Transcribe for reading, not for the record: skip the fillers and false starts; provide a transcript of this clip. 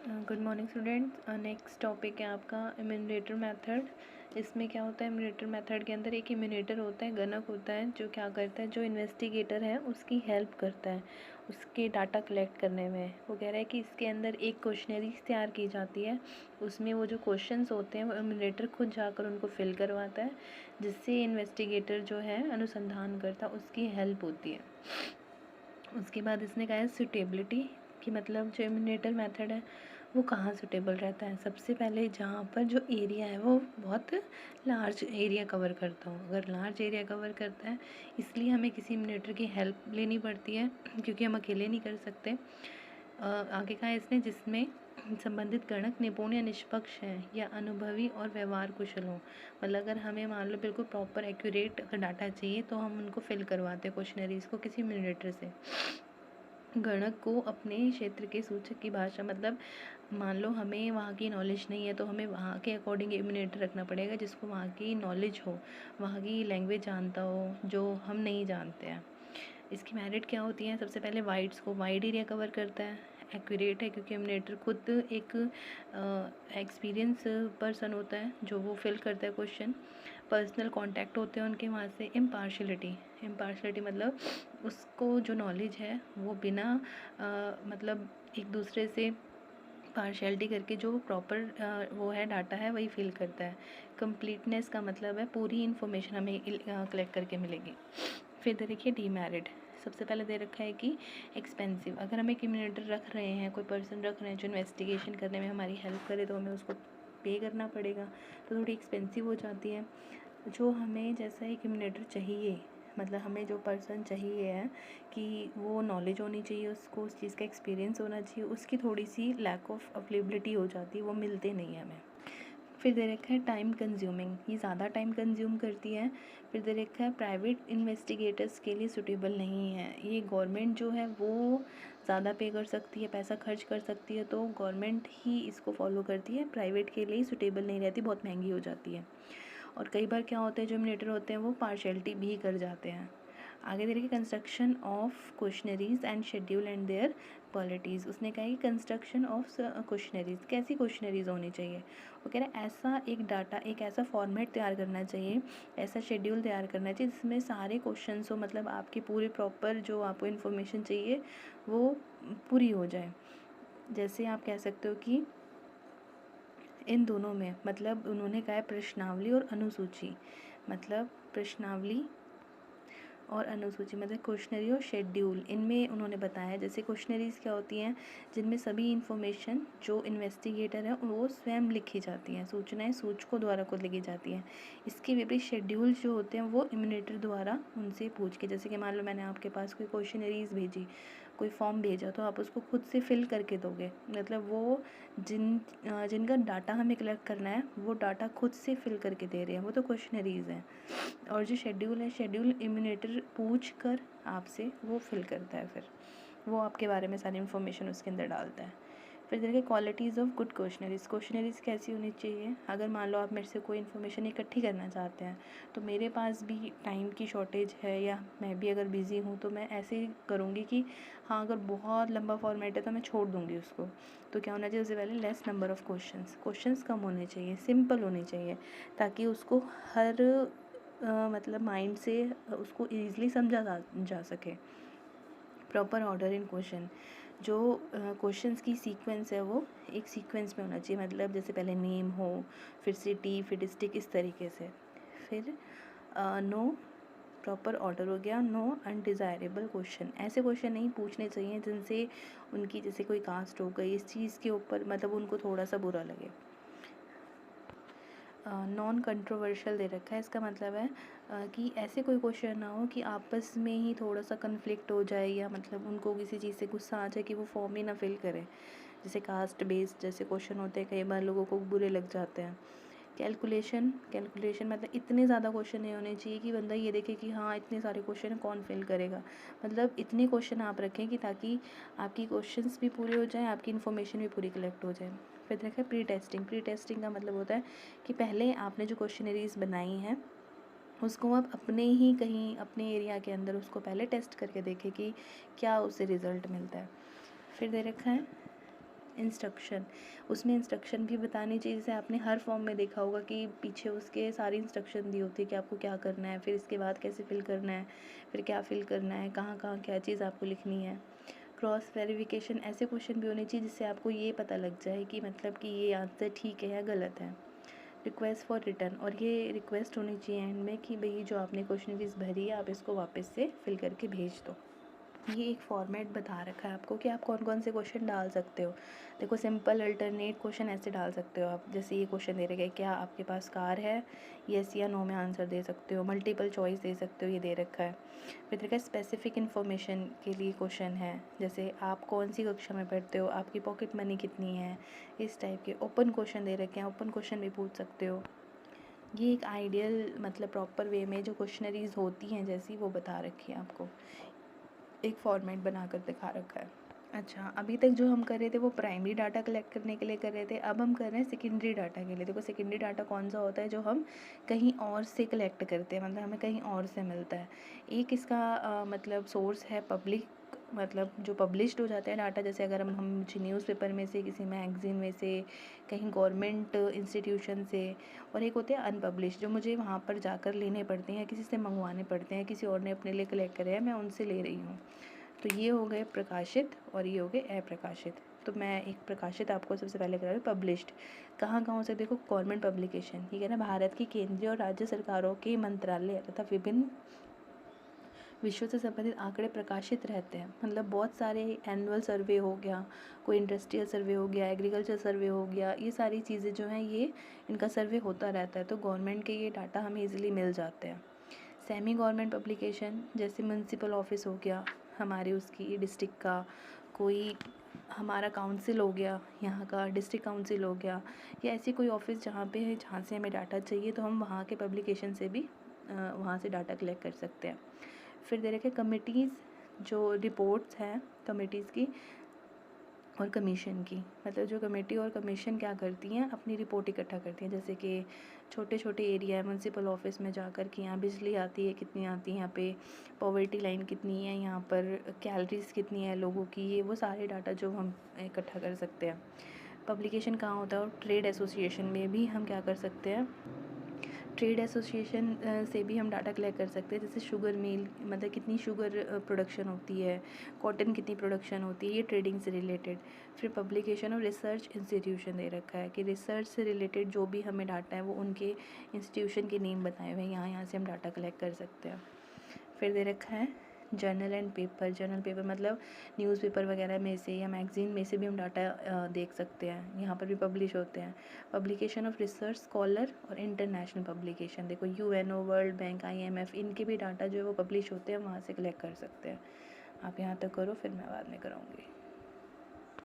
Good morning students. Next topic है आपका इम्यूनरेटर method. इसमें क्या होता है, इम्यूनरेटर मेथड के अंदर एक इम्यूनरेटर होता है, गणक होता है, जो क्या करता है, जो इन्वेस्टिगेटर है उसकी हेल्प करता है उसके डाटा कलेक्ट करने में। वो कह रहा है कि इसके अंदर एक क्वेश्चनरीज तैयार की जाती है, उसमें वो जो क्वेश्चंस होते हैं वो इम्यूनरेटर खुद जाकर उनको फिल करवाता है, जिससे इन्वेस्टिगेटर जो है अनुसंधान करता उसकी हेल्प होती है। उसके बाद इसने कहा है सुटेबिलिटी, कि मतलब जो इम्यूनरेटर मेथड है वो कहाँ सुटेबल रहता है। सबसे पहले जहाँ पर जो एरिया है वो बहुत लार्ज एरिया कवर करता हो। अगर लार्ज एरिया कवर करता है इसलिए हमें किसी इम्यूनरेटर की हेल्प लेनी पड़ती है, क्योंकि हम अकेले नहीं कर सकते। आगे कहा है इसने जिसमें संबंधित गणक निपुण या निष्पक्ष हैं या अनुभवी और व्यवहार कुशल हों। मतलब अगर हमें मान लो बिल्कुल प्रॉपर एक्यूरेट अगर डाटा चाहिए तो हम उनको फिल करवाते हैं क्वेश्चनरीज को किसी इम्यूनरेटर से। गणक को अपने क्षेत्र के सूचक की भाषा, मतलब मान लो हमें वहाँ की नॉलेज नहीं है तो हमें वहाँ के अकॉर्डिंग इम्यूनरेटर रखना पड़ेगा जिसको वहाँ की नॉलेज हो, वहाँ की लैंग्वेज जानता हो जो हम नहीं जानते हैं। इसकी मेरिट क्या होती है, सबसे पहले वाइड्स को वाइड एरिया कवर करता है, एक्यूरेट है क्योंकि इम्यूनरेटर खुद एक एक्सपीरियंस पर्सन होता है जो वो फिल करता है क्वेश्चन। पर्सनल कांटेक्ट होते हैं उनके वहाँ से। इम्पार्शलिटी मतलब उसको जो नॉलेज है वो बिना मतलब एक दूसरे से पार्शियलिटी करके जो प्रॉपर वो है डाटा है वही फिल करता है। कंप्लीटनेस का मतलब है पूरी इन्फॉर्मेशन हमें कलेक्ट करके मिलेगी। फिर देखिए डीमेरिट, सबसे पहले दे रखा है कि एक्सपेंसिव। अगर हम एक इम्यूनरेटर रख रहे हैं, कोई पर्सन रख रहे हैं जो इन्वेस्टिगेशन करने में हमारी हेल्प करे, तो हमें उसको पे करना पड़ेगा, तो थोड़ी एक्सपेंसिव हो जाती है। जो हमें जैसा एक इम्यूनरेटर चाहिए, मतलब हमें जो पर्सन चाहिए है कि वो नॉलेज होनी चाहिए, उसको उस चीज़ का एक्सपीरियंस होना चाहिए, उसकी थोड़ी सी लैक ऑफ अवेलेबिलिटी हो जाती है, वो मिलते नहीं है हमें। फिर दे रखा है टाइम कंज्यूमिंग, ये ज़्यादा टाइम कंज्यूम करती है। फिर दे रखा है प्राइवेट इन्वेस्टिगेटर्स के लिए सूटेबल नहीं है, ये गवर्नमेंट जो है वो ज़्यादा पे कर सकती है, पैसा खर्च कर सकती है, तो गवर्नमेंट ही इसको फॉलो करती है, प्राइवेट के लिए सूटेबल नहीं रहती, बहुत महंगी हो जाती है। और कई बार क्या होता है, जो इम्यूनरेटर होते हैं वो पार्शियलिटी भी कर जाते हैं। आगे दे रखिए construction of questionnaires and schedule and their qualities. उसने कहा कि कंस्ट्रक्शन ऑफ क्वेश्चनरीज, कैसी क्वेश्चनरीज होनी चाहिए। वो कह रहे हैं ऐसा एक डाटा, एक ऐसा फॉर्मेट तैयार करना चाहिए, ऐसा शेड्यूल तैयार करना चाहिए जिसमें सारे क्वेश्चंस हो, मतलब आपकी पूरी प्रॉपर जो आपको इन्फॉर्मेशन चाहिए वो पूरी हो जाए। जैसे आप कह सकते हो कि इन दोनों में, मतलब उन्होंने कहा है प्रश्नावली और अनुसूची, मतलब प्रश्नावली और अनुसूची मतलब क्वेश्चनरी और शेड्यूल, इनमें उन्होंने बताया जैसे क्वेश्चनरीज क्या होती हैं जिनमें सभी इन्फॉर्मेशन जो इन्वेस्टिगेटर है वो स्वयं लिखी जाती हैं, सूचनाएं सूचकों द्वारा खुद लिखी जाती हैं। इसके विपरीत शेड्यूल जो होते हैं वो इम्यूनरेटर द्वारा उनसे पूछ के, जैसे कि मान लो मैंने आपके पास कोई क्वेश्चनरीज भेजी, कोई फॉर्म भेजा, तो आप उसको खुद से फिल करके दोगे, मतलब वो जिनका डाटा हमें कलेक्ट करना है वो डाटा खुद से फिल करके दे रहे हैं, वो तो क्वेश्चनरीज हैं। और जो शेड्यूल है, शेड्यूल इम्यूनरेटर पूछ कर आपसे वो फिल करता है, फिर वो आपके बारे में सारी इन्फॉर्मेशन उसके अंदर डालता है। फिर देखिए qualities of good questionnaires, questionnaires कैसी होनी चाहिए। अगर मान लो आप मेरे से कोई इन्फॉर्मेशन इकट्ठी करना चाहते हैं, तो मेरे पास भी टाइम की शॉर्टेज है या मैं भी अगर बिज़ी हूँ, तो मैं ऐसे ही करूँगी कि हाँ अगर बहुत लंबा फॉर्मेट है तो मैं छोड़ दूँगी उसको। तो क्या होना चाहिए, उससे पहले लेस नंबर ऑफ़ क्वेश्चंस कम होने चाहिए, सिंपल होने चाहिए, ताकि उसको हर मतलब माइंड से उसको ईज़िली समझा जा सके। प्रॉपर ऑर्डर इन क्वेश्चन, जो क्वेश्चंस की सीक्वेंस है वो एक सीक्वेंस में होना चाहिए, मतलब जैसे पहले नेम हो, फिर सिटी, फिर डिस्ट्रिक्ट, इस तरीके से। फिर नो प्रॉपर ऑर्डर हो गया। नो अनडिज़ायरेबल क्वेश्चन, ऐसे क्वेश्चन नहीं पूछने चाहिए जिनसे उनकी जैसे कोई कास्ट हो गई, इस चीज़ के ऊपर मतलब उनको थोड़ा सा बुरा लगे। नॉन कंट्रोवर्शियल दे रखा है, इसका मतलब है कि ऐसे कोई क्वेश्चन ना हो कि आपस में ही थोड़ा सा कन्फ्लिक्ट हो जाए, या मतलब उनको किसी चीज़ से गुस्सा आ जाए कि वो फॉर्म ही ना फिल करें। जैसे कास्ट बेस्ड जैसे क्वेश्चन होते हैं, कई बार लोगों को बुरे लग जाते हैं। कैलकुलेशन मतलब इतने ज़्यादा क्वेश्चन नहीं होने चाहिए कि बंदा ये देखे कि हाँ इतने सारे क्वेश्चन कौन फिल करेगा, मतलब इतने क्वेश्चन आप रखें कि ताकि आपकी क्वेश्चंस भी पूरे हो जाएं, आपकी इन्फॉर्मेशन भी पूरी कलेक्ट हो जाए। फिर देखा प्री टेस्टिंग का मतलब होता है कि पहले आपने जो क्वेश्चनरीज बनाई हैं उसको आप अपने ही कहीं अपने एरिया के अंदर उसको पहले टेस्ट करके देखें कि क्या उससे रिज़ल्ट मिलता है। फिर दे रखा है इंस्ट्रक्शन, उसमें इंस्ट्रक्शन भी बतानी चाहिए। जैसे आपने हर फॉर्म में देखा होगा कि पीछे उसके सारी इंस्ट्रक्शन दी होती है कि आपको क्या करना है, फिर इसके बाद कैसे फिल करना है, फिर क्या फिल करना है, कहाँ कहाँ क्या चीज़ आपको लिखनी है। क्रॉस वेरिफिकेशन, ऐसे क्वेश्चन भी होने चाहिए जिससे आपको ये पता लग जाए कि मतलब कि ये आंसर ठीक है या गलत है। रिक्वेस्ट फॉर रिटर्न, और ये रिक्वेस्ट होनी चाहिए एंड में कि भाई जो आपने क्वेश्चनरीज भरी है आप इसको वापस से फिल करके भेज दो। ये एक फॉर्मेट बता रखा है आपको कि आप कौन कौन से क्वेश्चन डाल सकते हो। देखो सिंपल अल्टरनेट क्वेश्चन ऐसे डाल सकते हो आप, जैसे ये क्वेश्चन दे रखे क्या आपके पास कार है, येस या नो में आंसर दे सकते हो। मल्टीपल चॉइस दे सकते हो, ये दे रखा है। फिर देखा स्पेसिफिक इन्फॉर्मेशन के लिए क्वेश्चन है, जैसे आप कौन सी कक्षा में पढ़ते हो, आपकी पॉकेट मनी कितनी है, इस टाइप के। ओपन क्वेश्चन दे रखे हैं, ओपन क्वेश्चन भी पूछ सकते हो। ये एक आइडियल मतलब प्रॉपर वे में जो क्वेश्चनरीज होती हैं जैसी वो बता रखी है आपको, एक फॉर्मेट बनाकर दिखा रखा है। अच्छा, अभी तक जो हम कर रहे थे वो प्राइमरी डाटा कलेक्ट करने के लिए कर रहे थे, अब हम कर रहे हैं सेकेंडरी डाटा के लिए। देखो सेकेंडरी डाटा कौन सा होता है, जो हम कहीं और से कलेक्ट करते हैं, मतलब हमें कहीं और से मिलता है। एक इसका मतलब सोर्स है पब्लिक, मतलब जो पब्लिश्ड हो जाता है डाटा, जैसे अगर हम न्यूज़पेपर में से, किसी मैगज़ीन में से, कहीं गवर्नमेंट इंस्टीट्यूशन से। और एक होते हैं अनपब्लिश्ड, जो मुझे वहाँ पर जाकर लेने पड़ते हैं, किसी से मंगवाने पड़ते हैं, किसी और ने अपने लिए कलेक्ट करे हैं, मैं उनसे ले रही हूँ। तो ये हो गए प्रकाशित और ये हो गए अप्रकाशित। तो मैं एक प्रकाशित आपको सबसे पहले करा रही हूँ, पब्लिश्ड। कहाँ कहाँ से, देखो गवर्नमेंट पब्लिकेशन, ठीक है ना, भारत की केंद्रीय और राज्य सरकारों के मंत्रालय तथा विभिन्न विषयों से संबंधित आंकड़े प्रकाशित रहते हैं। मतलब बहुत सारे एनुअल सर्वे हो गया, कोई इंडस्ट्रियल सर्वे हो गया, एग्रीकल्चर सर्वे हो गया, ये सारी चीज़ें जो हैं ये इनका सर्वे होता रहता है, तो गवर्नमेंट के ये डाटा हमें ईजिली मिल जाते हैं। सेमी गवर्नमेंट पब्लिकेशन, जैसे म्यूनसिपल ऑफिस हो गया हमारे, उसकी डिस्ट्रिक्ट का, कोई हमारा काउंसिल हो गया, यहाँ का डिस्ट्रिक्ट काउंसिल हो गया, या ऐसी कोई ऑफिस जहाँ पे है, जहाँ से हमें डाटा चाहिए, तो हम वहाँ के पब्लिकेशन से भी वहाँ से डाटा कलेक्ट कर सकते हैं। फिर दे रखे कमिटीज़, जो रिपोर्ट्स हैं कमिटीज़ की और कमीशन की, मतलब जो कमेटी और कमीशन क्या करती हैं, अपनी रिपोर्ट इकट्ठा करती हैं। जैसे कि छोटे छोटे एरिया है, म्यूनसिपल ऑफिस में जाकर कि यहाँ बिजली आती है, कितनी आती है, यहाँ पे पॉवर्टी लाइन कितनी है, यहाँ पर कैलोरीज कितनी है लोगों की, ये वो सारे डाटा जो हम इकट्ठा कर सकते हैं। पब्लिकेशन कहाँ होता है, और ट्रेड एसोसिएशन में भी हम क्या कर सकते हैं, ट्रेड एसोसिएशन से भी हम डाटा कलेक्ट कर सकते हैं। जैसे शुगर मिल, मतलब कितनी शुगर प्रोडक्शन होती है, कॉटन कितनी प्रोडक्शन होती है, ये ट्रेडिंग से रिलेटेड। फिर पब्लिकेशन और रिसर्च इंस्टीट्यूशन दे रखा है कि रिसर्च से रिलेटेड जो भी हमें डाटा है वो उनके इंस्टीट्यूशन के नेम बताए हुए हैं, यहाँ से हम डाटा कलेक्ट कर सकते हैं। फिर दे रखा है journal and paper. Journal paper मतलब न्यूज़पेपर वगैरह में से या मैगज़ीन में से भी हम डाटा देख सकते हैं, यहाँ पर भी पब्लिश होते हैं। पब्लिकेशन ऑफ रिसर्च स्कॉलर और इंटरनेशनल पब्लिकेशन, देखो यूएनओ, वर्ल्ड बैंक, आईएमएफ, इनके भी डाटा जो है वो पब्लिश होते हैं, वहाँ से कलेक्ट कर सकते हैं। आप यहाँ तक करो, फिर मैं बाद में कराऊँगी।